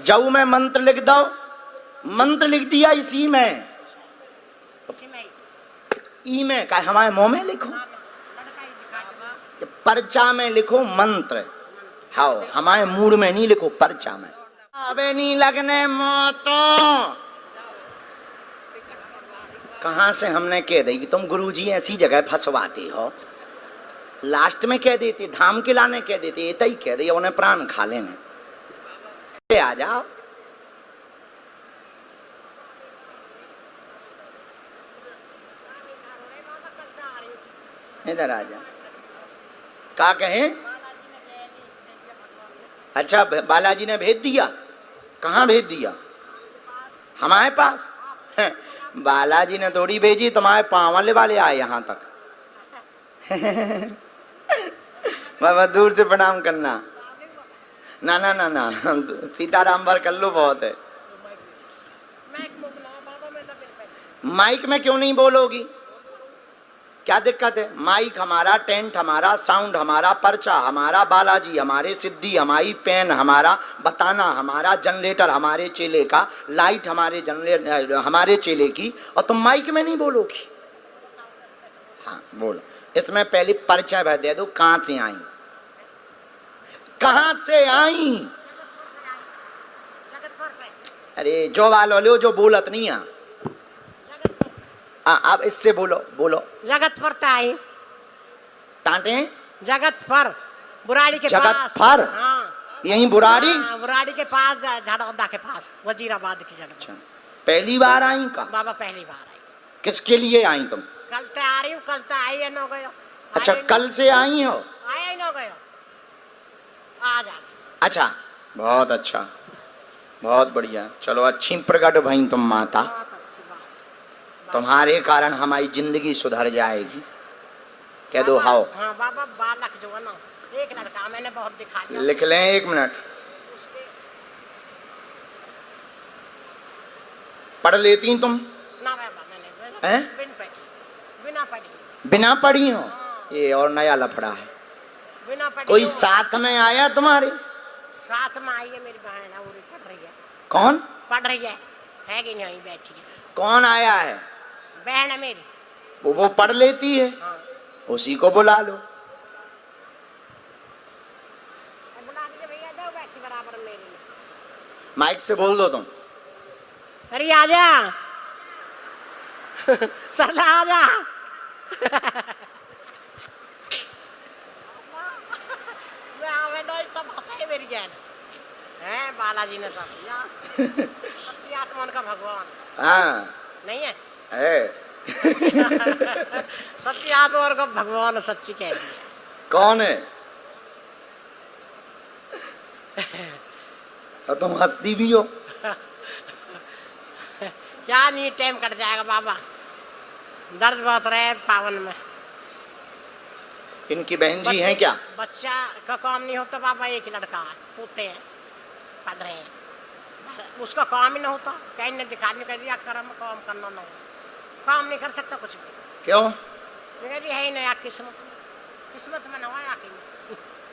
जाऊ मैं मंत्र लिख दो, मंत्र लिख दिया इसी में, ई में का हमारे मुंह में लिखो, पर्चा में लिखो मंत्र। हाँ हमारे मूड में नहीं लिखो, पर्चा में। अबे नहीं लगने मौतों, कहां से हमने कह दी कि तुम गुरुजी ऐसी जगह फंसवाते हो। लास्ट में कह देते, धाम के लाने कह देते, इतना ही कह दिया उन्हें प्राण खा लेने। आ जाओ इधर आ जाओ। क्या कहे? अच्छा बालाजी ने भेज दिया, कहाँ भेज दिया? हमारे पास। बालाजी ने थोड़ी भेजी, तुम्हारे पांव वाले आए यहाँ तक। बाबा दूर से प्रणाम करना। ना ना ना ना, सीताराम भर कर लो, बहुत है। माइक में क्यों नहीं बोलोगी? क्या दिक्कत है? माइक हमारा, टेंट हमारा, साउंड हमारा, पर्चा हमारा, बालाजी हमारे, सिद्धि हमारी, पेन हमारा, बताना हमारा, जनरेटर हमारे चेले का, लाइट हमारे हमारे चेले की, और तुम माइक में नहीं बोलोगी? हाँ बोलो। इसमें पहले परिचय भर दे दो, कहां से आई, कहां से आई? अरे जो वालो जो बोलत नहीं है, आप इससे बोलो, बोलो। जगत पर आई टांटे, जगत पर बुराड़ी के जगत पास। पर? हाँ यही बुराड़ी? हाँ, बुराड़ी के पास, झाड़ौदा के पास, वजीराबाद की जगह। अच्छा पहली बार आई का? बाबा पहली बार आई। किसके लिए आई तुम? कल ते आ रही हूँ, कल ते आई है, नो गयो। अच्छा कल से आई हो? आया ही नो गयो, आ जा। अच्छा बहुत अच्छा, बहुत बढ़िया। चलो अच्छी प्रकट भई तुम माता, तुम्हारे कारण हमारी जिंदगी सुधर जाएगी। कह दो हाओ। हाँ बाबा, बालक जो है ना, एक लड़का मैंने बहुत दिखा दिया। लिख लें, एक मिनट पढ़ लेती तुम? ना बाबा मैंने हैं? बिना पढ़ी। बिना पढ़ी हो? ये और नया लफड़ा है। बिना पढ़ी। कोई साथ में आया तुम्हारे? साथ में आई है मेरी बहन, वो पढ़ रही है। कौन पढ़ रही है कि नहीं? बैठी है। कौन आया है? बहन है मेरी, वो पढ़ लेती है। हाँ। उसी को बुला लो। बुला दीजिए भैया, जाओ बैठी बराबर मेरी। माइक से बोल दो तुम। अरे आजा सरला आजा। मेरी जान है, बालाजी ने सब सच्ची आत्मा का भगवान। हाँ नहीं है? सच्ची आत्मा का भगवान, सच्ची कह दी है। कौन है? तो तुम हंसती भी हो। क्या नहीं, टाइम कट जाएगा बाबा, दर्द बहुत रहे पावन में। इनकी बहन जी हैं क्या? बच्चा का काम नहीं होता बाबा, एक ही लड़का होते हैं, पढ़ रहे हैं, उसका काम ही नहीं होता। कहीं ने दिखाने कर दिया, कर्म काम करना ना हो, काम नहीं कर सकता कुछ भी। क्यों? है ही नहीं, किस्मत किस्मत में नवाया।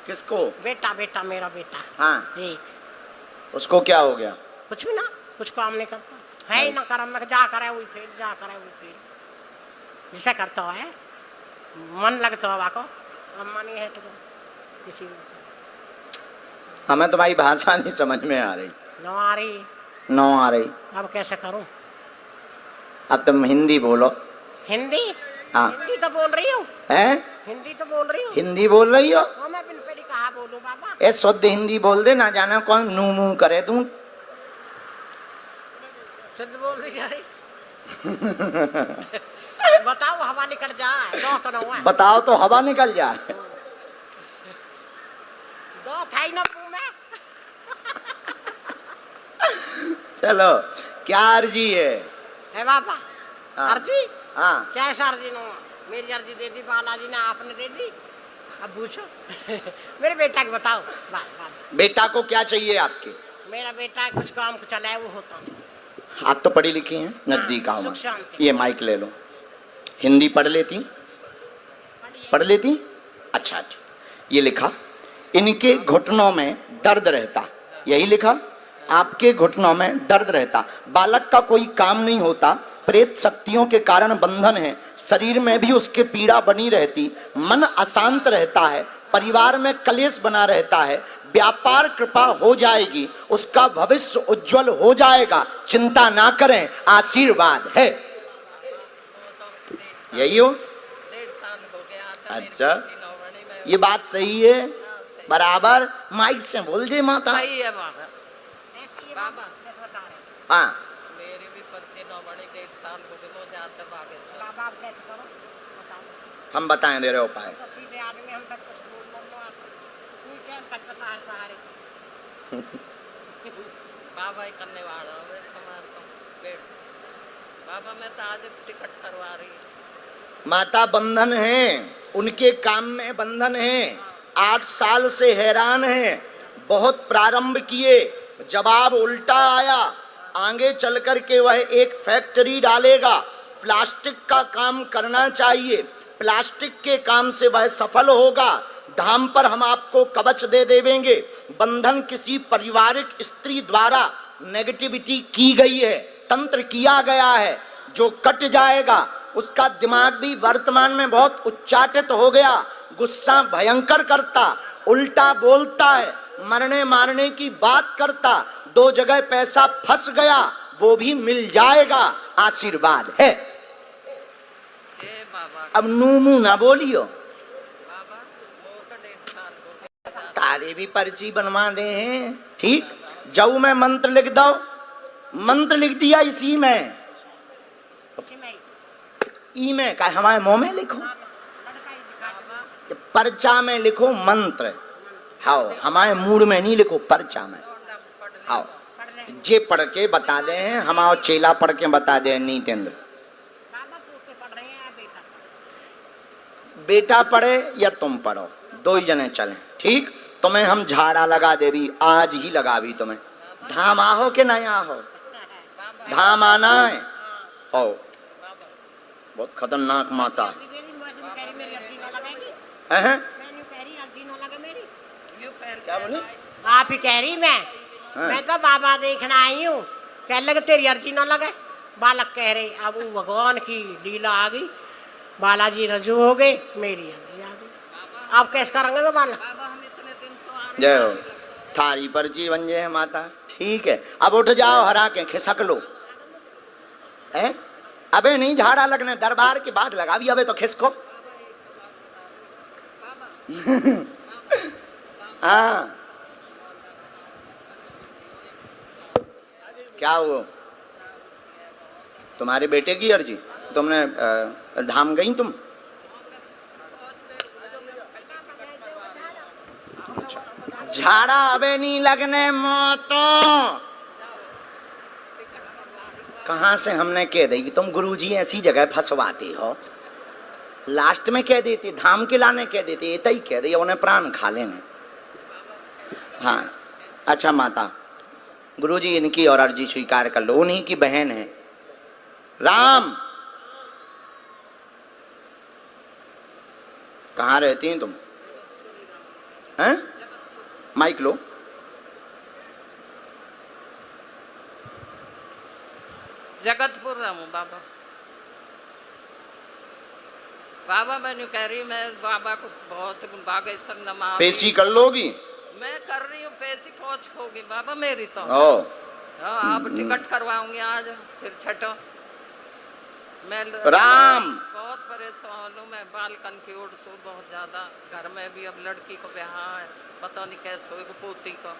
किसको? बेटा, बेटा मेरा बेटा। हाँ एक। उसको क्या हो गया? कुछ भी ना, कुछ काम नहीं करता है ही ना, कर्म में जा करे वही फेल, जा करे वही फेल, जिसे करता है मन लगता है वाको। अम्मा नहीं है तो किसी हमें तुम्हारी भाषा नहीं समझ में आ रही। नो आ रही, नो आ रही। अब कैसे करूं? अब तुम हिंदी बोलो। हिंदी? हाँ हिंदी तो बोल रही हूँ। हैं? हिंदी तो बोल रही हूँ। हिंदी बोल रही हो? हाँ, मैं बिन पेड़ी कहाँ बोलूं बाबा? ए शुद्ध हिंदी बोल दे, ना जाना कौन नू मुँह करे तू। शुद्ध बोल रही है। बताओ हवा निकल जाए, दो तो नहीं है। बताओ तो हवा निकल जाए। दो था ही ना मुंह में। चलो क्या अर्जी है बाबा? हाँ। अर्जी? हाँ क्या है अर्जी? नो मेरी अर्जी दे दी बालाजी ने, आपने दे दी, अब पूछो। मेरे बेटा को बताओ। बेटा को क्या चाहिए आपके? मेरा बेटा कुछ काम चला है, वो होता नहीं। आप तो पढ़ी लिखी हैं, नजदीक आओ। सुख शांति। ये माइक ले लो। हिंदी पढ़ लेती? पढ़ लेती? अच्छा ठीक। ये लिखा, इनके घुटनों में दर्द रहता, यही लिखा? आपके घुटनों में दर्द रहता, बालक का कोई काम नहीं होता, प्रेत शक्तियों के कारण बंधन है, शरीर में भी उसके पीड़ा बनी रहती, मन अशांत रहता है, परिवार में कलेश बना रहता है, व्यापार कृपा हो जाएगी, उसका भविष्य उज्जवल हो जाएगा, चिंता ना करें, आशीर्वाद है। यही हो? 1.5 साल हो गया। अच्छा, ये बात सही है, बराबर माइक से बोल दे माता। सही है बाबा। ऐसे ये बाबा। कैसे बता रहे हैं? हाँ, मेरी भी पर्ची न बनी, 1.5 साल हो गए, वो जाते बागे से। बाबा आप कैसे करो बताओ। हम बताएं दे रहे उपाय। तो सीधे आदमी हम तक कुछ बोल लो आप। कोई क्या पता है सहारे। बाबा ही करने वाला हूँ, मैं समाज को बैठ। बाबा मैं तो आज टिकट करवा रही हूँ। माता बंधन है, उनके काम में बंधन है, 8 साल से हैरान है, बहुत प्रारंभ किए, जवाब उल्टा आया, आगे चल कर के वह एक फैक्ट्री डालेगा, प्लास्टिक का काम करना चाहिए, प्लास्टिक के काम से वह सफल होगा, धाम पर हम आपको कवच दे देवेंगे। बंधन किसी पारिवारिक स्त्री द्वारा नेगेटिविटी की गई है, तंत्र किया गया है, जो कट जाएगा। उसका दिमाग भी वर्तमान में बहुत उच्चाटित हो गया, गुस्सा भयंकर करता, उल्टा बोलता है, मरने मारने की बात करता, 2 जगह पैसा फंस गया, वो भी मिल जाएगा, आशीर्वाद है। जय बाबा। अब नूमू ना बोलियो, बाबा वो तो 1.5 साल हो गए। तारे भी पर्ची बनवा दे हैं, ठीक। जाऊ में मंत्र लिख दो, मंत्र लिख दिया इसी में, इसी में ही। ई में का हमारे मुंह में लिखो, लड़का ही दिखा दो। पर्चा में लिखो मंत्र, हाओ हमारे मूड में नहीं लिखो, पर्चा में हाओ। पढ़ रहे हैं। जे पढ़ के बता दे हैं, हमारा चेला पढ़ के बता दे, नीतेंद्र। बाबा पोते पढ़ रहे हैं या बेटा? बेटा पढ़े या तुम पढ़ो, 2 ही जने चले, ठीक। तुम्हें हम झाड़ा लगा दे भी, आज ही लगा भी तुम्हें। धाम आहो के नहीं आहो? धाम आना है, हो। बहुत खतरनाक माता है। हैं? क्या बोली? आप ही कह रही मैं तो बाबा देखना आई हूँ, कह लगे तेरी अर्जी ना लगे। बालक कह रहे अब वो भगवान की लीला आ गई, बालाजी रजू हो गए, मेरी अर्जी आ गई, अब कैसे करेंगे वो बालक? बाबा हम इतने दिन से आ रहे जय हो, थारी पर्ची बन जाए माता, ठीक है। अब उठ जाओ, हरा के खिसक लो, है? अबे नहीं झाड़ा लगने, दरबार के बाद लगा भी, अबे तो खिसको। हाँ, क्या हुआ? तुम्हारे बेटे की अर्जी? तुमने धाम गई तुम? झाड़ा अबे नहीं लगने मोतो। कहाँ से हमने कह दी कि तुम गुरुजी ऐसी जगह फंसवाते हो, लास्ट में कह देती धाम के लाने कह देती, इतना ही कह दी, उन्हें प्राण खा लेने। हाँ अच्छा माता, गुरुजी इनकी और अर्जी स्वीकार कर लो, उन्हीं की बहन है। राम, कहाँ रहती हैं तुम? हैं? माइक लो। जगतपुर रहूं बाबा। बाबा मैं कह रही, मैं बाबा को बहुत बागेश्वर नमा पेशी कर लोगी? मैं कर रही हूँ, पैसी पहुँच होगी बाबा मेरी तो। ओ अब टिकट करवाऊंगी आज, फिर छठो। मैं राम, बहुत परेशान हूँ मैं, बालकन की ओर से बहुत ज्यादा, घर में भी अब लड़की को ब्याह है, पता नहीं कैसे होगा, पोती को।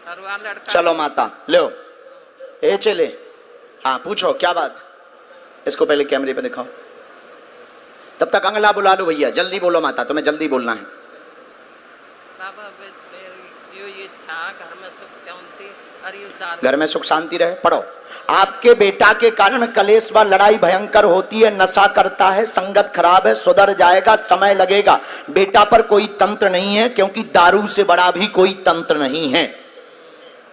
लड़का चलो माता लो, ए चले। हाँ पूछो क्या बात, इसको पहले कैमरे पे दिखाओ, तब तक अंगला बुला लो भैया, जल्दी बोलो माता, तुम्हें जल्दी बोलना है। बाबा मेरी यो इच्छा, घर में सुख शांति, घर में सुख शांति रहे। पढ़ो, आपके बेटा के कारण कलेश व लड़ाई भयंकर होती है, नशा करता है, संगत खराब है, सुधर जाएगा, समय लगेगा। बेटा पर कोई तंत्र नहीं है, क्योंकि दारू से बड़ा भी कोई तंत्र नहीं है,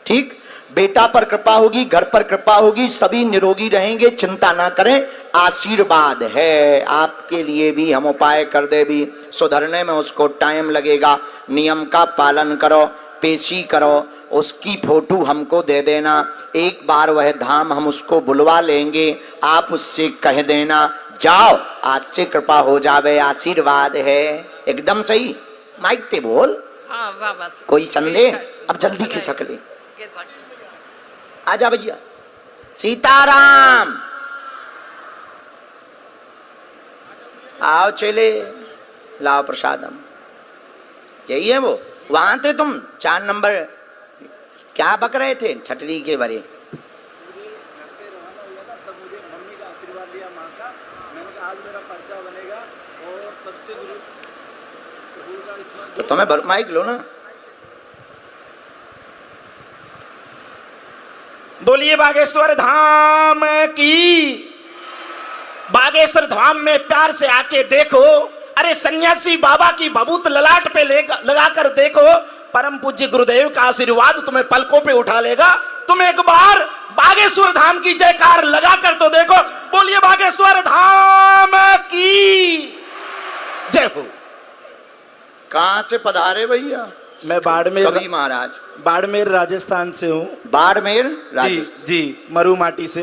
ठीक। बेटा पर कृपा होगी, घर पर कृपा होगी, सभी निरोगी रहेंगे, चिंता ना करें, आशीर्वाद है आपके लिए भी। हम उपाय कर दे भी, सुधरने में उसको टाइम लगेगा, नियम का पालन करो, पेशी करो, उसकी फोटो हमको दे देना, एक बार वह धाम हम उसको बुलवा लेंगे, आप उससे कह देना जाओ आज से कृपा हो जावे, आशीर्वाद है। एकदम सही, माइक ते बोल। हाँ बाबा। कोई संदेह? अब जल्दी खिसक ले, आजा भैया। सीताराम, आओ चले, लाओ प्रसादम। यही है वो, वहां थे तुम 4 नंबर, क्या बक रहे थे ठटरी के बरे? तो तुम्हें माइक लो ना। बोलिए बागेश्वर धाम की। बागेश्वर धाम में प्यार से आके देखो, अरे सन्यासी बाबा की भभूत ललाट पे लगाकर देखो, परम पूज्य गुरुदेव का आशीर्वाद तुम्हें पलकों पे उठा लेगा। तुम एक बार बागेश्वर धाम की जयकार लगाकर तो देखो। बोलिए बागेश्वर धाम की जय हो। कहां से पधारे भैया? मैं बाड़मेर, कवि महाराज। बाड़मेर राजस्थान से हूँ। बाड़मेर जी जी, मरु माटी से।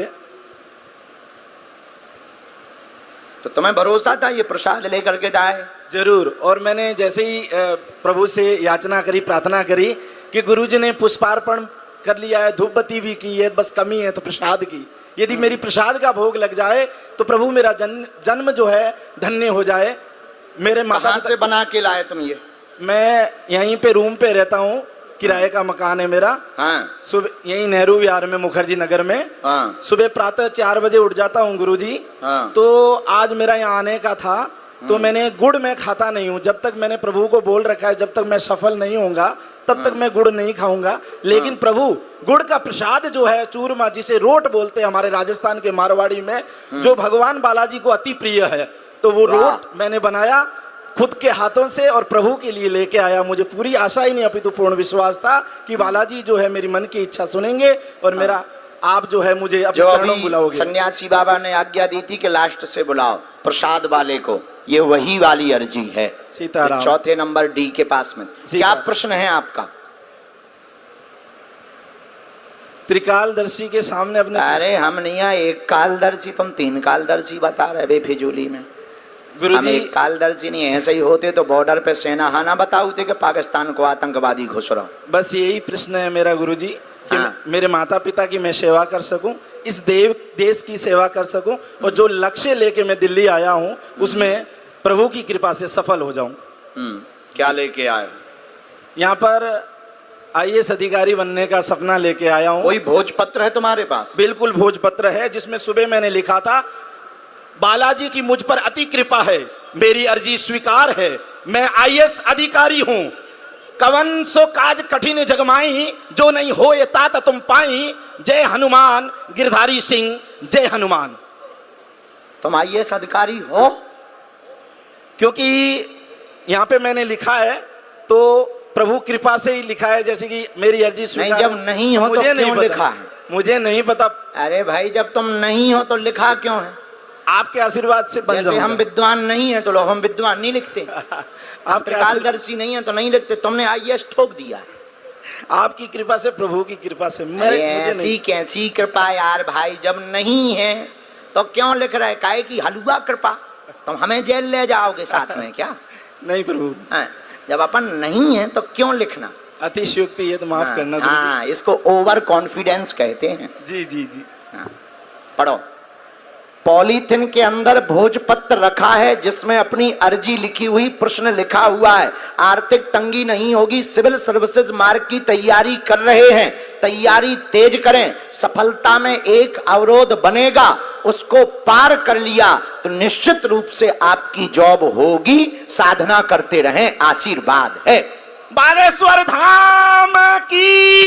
तो तुम्हें भरोसा था ये प्रसाद लेकर के जाए? जरूर। और मैंने जैसे ही प्रभु से याचना करी, प्रार्थना करी कि गुरुजी ने पुष्पार्पण कर लिया है, धूप बत्ती भी की है, बस कमी है तो प्रसाद की। यदि मेरी प्रसाद का भोग लग जाए तो प्रभु मेरा जन्म जो है धन्य हो जाए। मेरे माता कहाँ से बना के लाए तुम ये? मैं यहीं पे रूम पे रहता हूँ, किराए का मकान है मेरा। हाँ। सुबह यहीं नेहरू विहार में, मुखर्जी नगर में। हाँ। सुबह प्रातः 4 बजे उठ जाता हूँ गुरुजी। हाँ। तो आज मेरा यहाँ आने का था, तो मैंने गुड़ मैं खाता नहीं हूँ। जब तक मैंने प्रभु को बोल रखा है जब तक मैं सफल नहीं होऊंगा तब तक मैं गुड़ नहीं खाऊंगा। लेकिन प्रभु गुड़ का प्रसाद जो है, चूरमा जिसे रोट बोलते हैं हमारे राजस्थान के मारवाड़ी में, जो भगवान बालाजी को अति प्रिय है, तो वो रोट मैंने बनाया खुद के हाथों से और प्रभु के लिए लेके आया। मुझे पूरी आशा ही नहीं अपितु पूर्ण विश्वास था कि बालाजी जो है मेरी मन की इच्छा सुनेंगे और मेरा आप जो है मुझे अपने चरणों में बुलाओगे। सन्यासी बाबा ने आज्ञा दी थी कि लास्ट से बुलाओ प्रसाद वाले को, ये वही वाली अर्जी है। सीताराम। 4 नंबर डी के पास में। क्या प्रश्न है आपका? त्रिकालदर्शी के सामने अपने। अरे हम नहीं है एक कालदर्शी, तुम 3 कालदर्शी बता रहे बेफिजूली में। हम गुरुजी एक कालदर्शी नहीं, ऐसे ही होते तो बॉर्डर पे सेना हाना बताते कि पाकिस्तान को आतंकवादी घुस रहा। बस यही प्रश्न है मेरा गुरुजी कि हाँ। मेरे माता पिता की मैं सेवा कर सकूं, इस देश की सेवा कर सकूं, और जो लक्ष्य लेके मैं दिल्ली आया हूं उसमें प्रभु की कृपा से सफल हो जाऊं। क्या लेके आए? यहाँ पर IAS अधिकारी बनने का सपना लेके आया हूँ। कोई भोजपत्र है तुम्हारे पास? बिल्कुल भोजपत्र है, जिसमें सुबह मैंने लिखा था बालाजी की मुझ पर अति कृपा है, मेरी अर्जी स्वीकार है, मैं IAS अधिकारी हूँ, कवन सो काज कठिन जगमाई, जो नहीं हो ये तात तुम पाई, जय हनुमान गिरधारी सिंह जय हनुमान। तुम IAS अधिकारी हो? क्योंकि यहाँ पे मैंने लिखा है तो प्रभु कृपा से ही लिखा है, जैसे कि मेरी अर्जी स्वीकार। नहीं, जब नहीं हो तो क्यों लिखा है? मुझे नहीं पता। अरे भाई जब तुम नहीं हो तो लिखा क्यों है? आपके आशीर्वाद से बन जैसे हम विद्वान नहीं है तो लोग हम विद्वान नहीं लिखते। आप त्रिकालदर्शी नहीं है तो नहीं लिखते, तुमने IAS ठोक दिया है। आपकी कृपा से, प्रभु की कृपा से। ऐसी कैसी कृपा यार भाई, जब नहीं है तो क्यों लिख रहे? काहे की हलवा कृपा? तुम हमें जेल ले जाओगे साथ में क्या? नहीं प्रभु, जब अपन नहीं है तो क्यों लिखना? अतिशयोक्ति है तो माफ करना। हाँ, इसको ओवर कॉन्फिडेंस कहते हैं। जी जी जी। पढ़ो। पॉलीथिन के अंदर भोजपत्र रखा है जिसमें अपनी अर्जी लिखी हुई, प्रश्न लिखा हुआ है। आर्थिक तंगी नहीं होगी, सिविल सर्विसेज मार्ग की तैयारी कर रहे हैं, तैयारी तेज करें। सफलता में एक अवरोध बनेगा, उसको पार कर लिया तो निश्चित रूप से आपकी जॉब होगी। साधना करते रहें, आशीर्वाद है। बागेश्वर धाम की